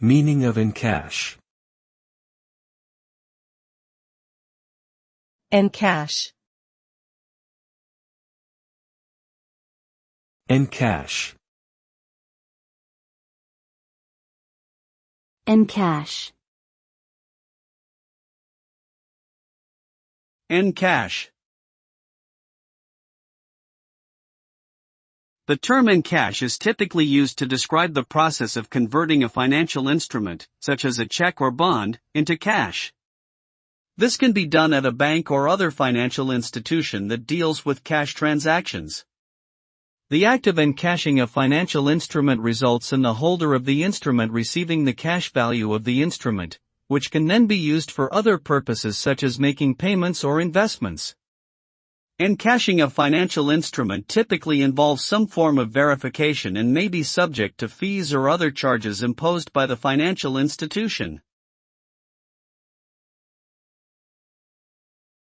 Meaning of encash. Encash. Encash. Encash. Encash. The term encash is typically used to describe the process of converting a financial instrument, such as a check or bond, into cash. This can be done at a bank or other financial institution that deals with cash transactions. The act of encashing a financial instrument results in the holder of the instrument receiving the cash value of the instrument, which can then be used for other purposes such as making payments or investments. Encashing a financial instrument typically involves some form of verification and may be subject to fees or other charges imposed by the financial institution.